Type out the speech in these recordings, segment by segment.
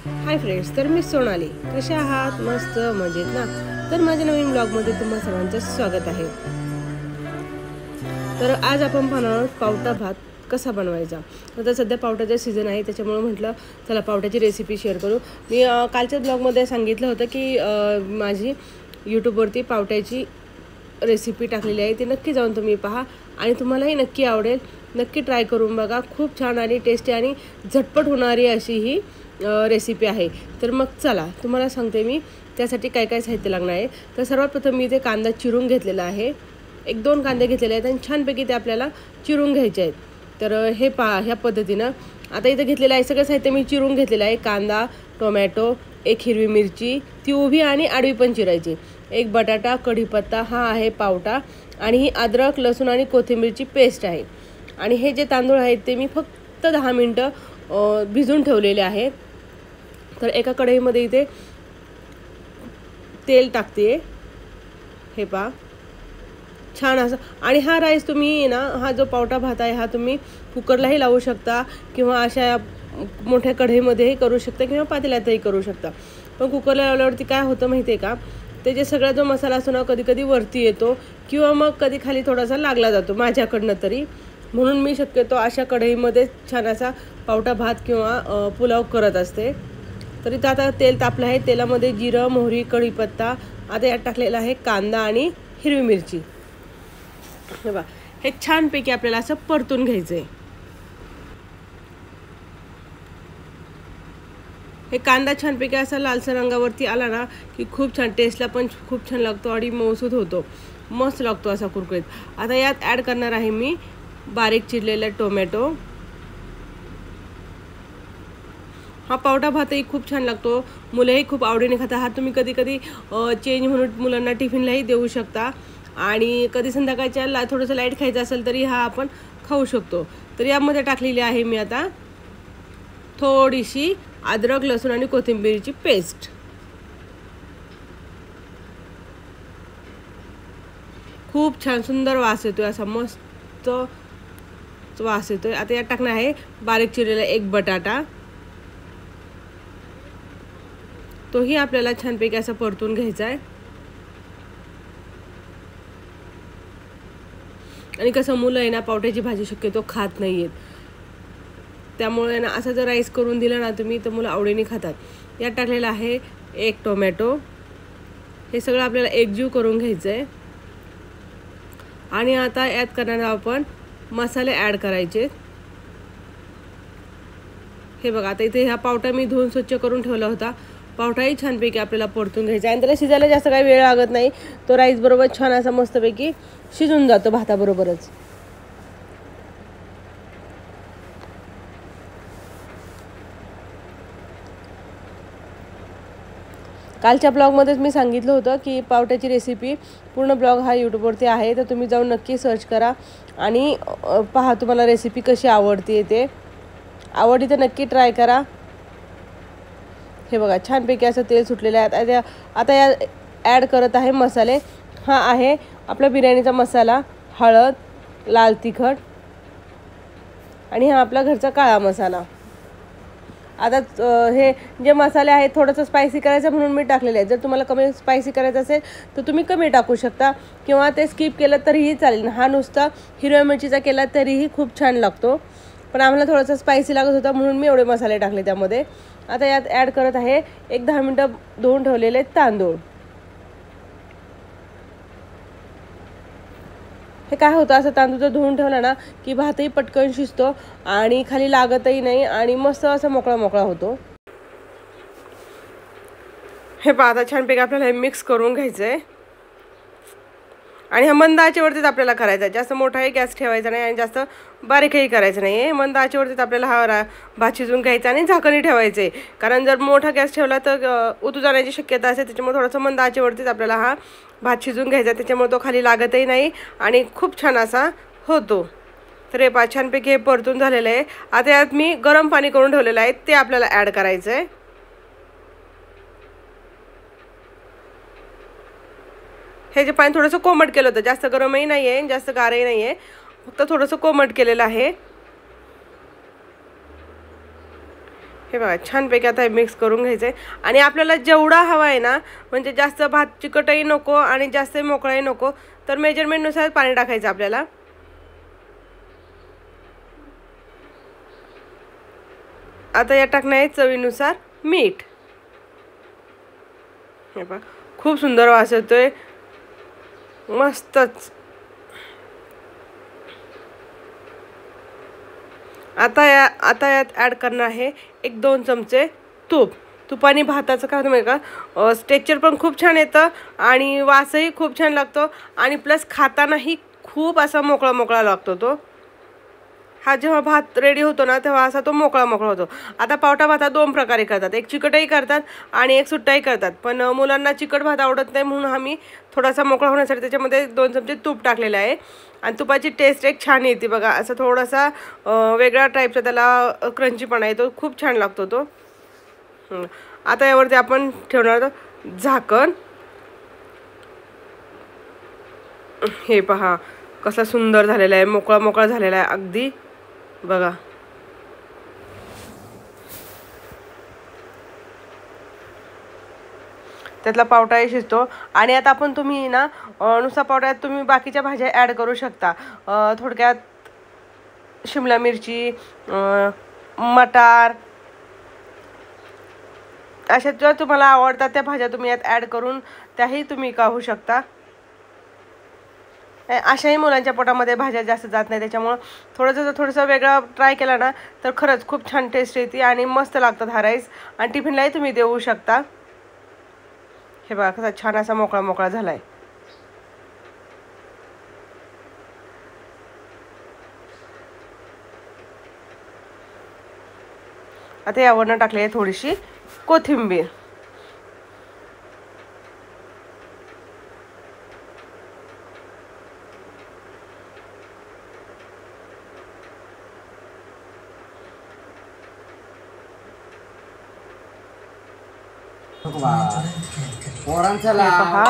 Hi friends, तर मी सोनाली. कशा आहात? मस्त मजेत ना? तर माझ्या नवीन ब्लॉगमध्ये तुम्हा सर्वांचं स्वागत आहे. तर आज आपण पाहणार आहोत पावटा भात कसा बनवायचा. आता सध्या पावट्याचा सीझन आहे, त्याच्यामुळे म्हटलं चला पावट्याची रेसिपी शेअर करू. मी कालच्या ब्लॉगमध्ये सांगितलं होतं की माझी यूट्यूबवरती पावट्याची रेसिपी टाकलेली आहे, ती नक्की जाऊन तुम्ही पहा आणि तुम्हालाही नक्की आवडेल. नक्की ट्राय करून बघा. खूप छान आणि टेस्टी आणि झटपट होणारी अशी ही रेसिपी आहे. तर मग चला तुम्हाला सांगते मी त्यासाठी काय काय साहित्य लागणार आहे. तर सर्वात प्रथम मी इथे कांदा चिरून घेतलेला आहे. 1-2 कांदे घेतलेले आहेत आणि छानपैकी ते आपल्याला चिरून घ्यायचे आहेत. तर हे पहा ह्या पद्धतीनं आता इथं घेतलेलं आहे. सगळं साहित्य मी चिरून घेतलेलं आहे. कांदा, टोमॅटो, 1 हिरवी मिरची, ती उभी आणि आडवी पण चिरायची, 1 बटाटा, कढीपत्ता, हा आहे पावटा आणि ही अद्रक, लसूण आणि कोथिंबीरची पेस्ट आहे. आणि हे जे तांदूळ आहेत ते मी फक्त 10 मिनटं भिजून ठेवलेले आहेत. तर एका कढईमध्ये इथे तेल टाकते. हे पहा छान असं. आणि हा राईस तुम्ही ना, हा जो पावटा भात आहे हा तुम्ही कुकरलाही लावू शकता किंवा अशा मोठ्या कढईमध्येही करू शकता किंवा पातेल्यातही करू शकता. पण कुकरला लावल्यावरती काय होतं माहिती आहे का, ते जे सगळा जो मसाला असतो ना कधी कधी वरती येतो किंवा मग कधी खाली थोडासा लागला जातो माझ्याकडनं तरी. म्हणून मी शक्यतो अशा कढईमध्ये छान असा पावटा भात किंवा पुलाव करत असते. तरी तर आता तेल तापलं आहे. तेलामध्ये जिरं, मोहरी, कढीपत्ता, आता यात टाकलेला आहे कांदा आणि हिरवी मिरची. हे बघा हे छानपैकी आपल्याला असं परतून घ्यायचं आहे. हे कांदा छानपैकी असा लालसर रंगावरती आला ना की खूप छान, टेस्टला पण खूप छान लागतो आणि मऊसूद होतो, मस्त लागतो असा कुरकुरीत. आता यात ॲड करणार आहे मी बारीक चिरलेला टोमॅटो. हा पावटा भातही खूप छान लागतो, मुलंही खूप आवडीने खातात. हा तुम्ही कधी कधी चेंज म्हणून मुलांना टिफिनलाही देऊ शकता आणि कधी संध्याकाळच्या थोडंसं लाईट खायचं असेल तरी हा आपण खाऊ शकतो. तर यामध्ये टाकलेली आहे मी आता थोडीशी अद्रक, लसूण आणि कोथिंबीरची पेस्ट. खूप छान सुंदर वास येतोय, असा मस्त वास येतोय. आता यात टाकणार आहे बारीक चिरलेला 1 बटाटा. तोही आपल्याला छानपैकी असं परतून घ्यायचा आहे. आणि कसं मुलं आहे ना पावट्याची भाजी शक्यतो खात नाही आहेत, त्यामुळे ना असं जर राईस करून दिलं ना तुम्ही तर मुलं आवडीने खातात. यात टाकलेलं आहे 1 टोमॅटो. हे सगळं आपल्याला एकजीव करून घ्यायचं आहे. आणि आता यात करणार आपण मसाले ॲड करायचे. हे बघा आता इथे हा पावटा मी धुवून स्वच्छ करून ठेवला होता. पावटाही छानपैकी आपल्याला परतून घ्यायचा आणि त्याला शिजायला जास्त काही वेळ लागत नाही. तो राईस बरोबर छान असा मस्तपैकी शिजून जातो भाताबरोबरच. कालच्या ब्लॉगमध्येच मी सांगितलं होतं की पावट्याची रेसिपी पूर्ण ब्लॉग हा यूट्यूबवरती आहे, तर तुम्ही जाऊन नक्की सर्च करा आणि पहा तुम्हाला रेसिपी कशी आवडते. ते आवडली तर नक्की ट्राय करा. हे बघा छानपैकी असं तेल सुटलेलं आहे. आता या ॲड करत आहे मसाले. हा आहे आपला बिर्याणीचा मसाला, हळद, लाल तिखट आणि हा आपला घरचा काळा मसाला. आता हे जे मसाले आहेत थोडंसं स्पायसी करायचं म्हणून मी टाकलेले आहेत. जर तुम्हाला कमी स्पायसी करायचं असेल तर तुम्ही कमी टाकू शकता किंवा ते स्किप केलं तरीही चालेल. हा नुसता हिरव्या मिरचीचा केला तरीही खूप छान लागतो, पण आम्हाला थोडासा स्पायसी लागत होता म्हणून मी एवढे मसाले टाकले त्यामध्ये. आता यात ॲड करत आहे 10 मिनटं धुवून ठेवलेले तांदूळ. हे काय होतं, असं तांदूळ जर धुवून ठेवला ना की भातही पटकन शिजतो आणि खाली लागतही नाही आणि मस्त असं मोकळा मोकळा होतो. हे पहा आता छानपैकी आपल्याला हे मिक्स करून घ्यायचं आहे. आणि हा मंद आचेवरतीच आपल्याला करायचा आहे. जास्त मोठाही गॅस ठेवायचा नाही आणि जास्त बारीकही करायचं नाही आहे. मंद आचेवरतीच आपल्याला हा भात शिजून घ्यायचा आणि झाकणही ठेवायचं आहे. कारण जर मोठा गॅस ठेवला तर उतू जाण्याची शक्यता असते, त्याच्यामुळे थोडंसं मंद आचेवरतीच आपल्याला हा भात शिजून घ्यायचा. त्याच्यामुळे तो खाली लागतही नाही आणि खूप छान असा होतो. तर हे पहा छानपैकी हे परतून झालेलं आहे. आता यात मी गरम पाणी करून ठेवलेलं आहे, ते आपल्याला ॲड करायचं आहे. हे जे पाणी थोडंसं कोमट केलं होतं, जास्त गरमही नाही आहे जास्त गारही नाही आहे, फक्त थोडंसं कोमट केलेलं आहे. हे बघा छानपैकी आता हे मिक्स करून घ्यायचं आहे. आणि आपल्याला जेवढा हवा आहे ना, म्हणजे जास्त भात चिकटही नको आणि जास्त मोकळाही नको, तर मेजरमेंटनुसार पाणी टाकायचं आपल्याला. आता या टाकणं आहे चवीनुसार मीठ. हे बघा खूप सुंदर वास येतोय, मस्तच. आता यात ॲड करणार आहे 1-2 चमचे तूप. तुपाने भाताचं काय होतं माहिती का, टेक्स्चर पण खूप छान येतं आणि वासही खूप छान लागतो आणि प्लस खातानाही खूप असा मोकळा मोकळा लागतो तो. हा जेव्हा भात रेडी होतो ना तेव्हा असा तो मोकळा मोकळा होतो. आता पावटा भात 2 प्रकारे करतात, एक चिकटही करतात आणि एक सुट्टाही करतात. पण मुलांना चिकट भात आवडत नाही म्हणून आम्ही थोडासा मोकळा होण्यासाठी त्याच्यामध्ये 2 चमचे तूप टाकलेलं आहे. आणि तुपाची टेस्ट एक छान येते बघा, असं थोडासा वेगळ्या टाईपचा त्याला क्रंचीपणा येतो, खूप छान लागतो तो. आता यावरती आपण ठेवणार आहोत झाकण. हे पहा कसा सुंदर झालेला आहे, मोकळा मोकळा झालेला आहे अगदी बघा. त्यातला पावटाही शिजतो. आणि आता आपण तुम्ही ना नुसता पावट्यात तुम्ही बाकीच्या भाज्या ॲड करू शकता. थोडक्यात शिमला मिरची, मटार, अशा ज्या तुम्हाला आवडतात त्या भाज्या तुम्ही यात ॲड करून त्याही तुम्ही खाऊ शकता. अशाही मुलांच्या पोटामध्ये भाज्या जास्त जात नाही, त्याच्यामुळं थोडंसं वेगळं ट्राय केला ना तर खरंच खूप छान टेस्ट येते आणि मस्त लागतात हा राईस. आणि टिफिनलाही तुम्ही देऊ शकता. हे बघा कसा छान असा मोकळा मोकळा झालाय. आता यावरनं टाकली आहे थोडीशी कोथिंबीर. पहा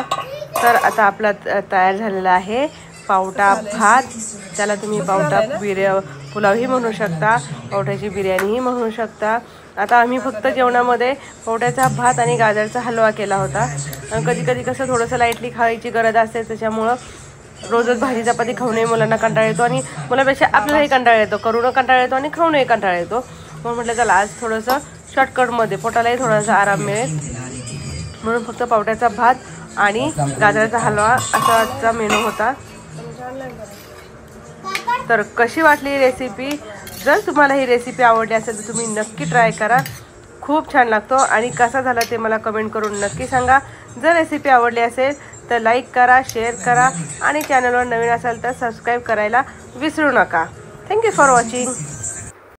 तर आता आपला तयार झालेला आहे पावटा भात. त्याला तुम्ही पावटा पुलावही म्हणू शकता, पावट्याची बिर्याणीही म्हणू शकता. आता आम्ही फक्त जेवणामध्ये पावट्याचा भात आणि गाजरचा हलवा केला होता. कधी कधी कसं थोडंसं लाईटली खायची गरज असते, त्याच्यामुळं रोजच भाजी चपाती खाऊनही मुलांना कंटाळा येतो आणि मुलापेक्षा आपल्यालाही कंटाळा येतो, करूनही कंटाळा येतो आणि खाऊनही कंटाळा येतो. म्हणून म्हटलं चला आज थोडंसं शॉर्टकटमध्ये पोटालाही थोडासा आराम मिळेल म्हणून फक्त पावट्याचा भात आणि गाजराचा हलवा असा आजचा मेनू होता. तर कशी वाटली रेसिपी? जर तुम्हाला ही रेसिपी आवडली असेल तर तुम्ही नक्की ट्राय करा, खूप छान लागतो. आणि कसा झाला ते मला कमेंट करून नक्की सांगा. जर रेसिपी आवडली असेल तर लाईक करा, शेअर करा आणि चॅनलवर नवीन असाल तर सबस्क्राईब करायला विसरू नका. Thank you for watching.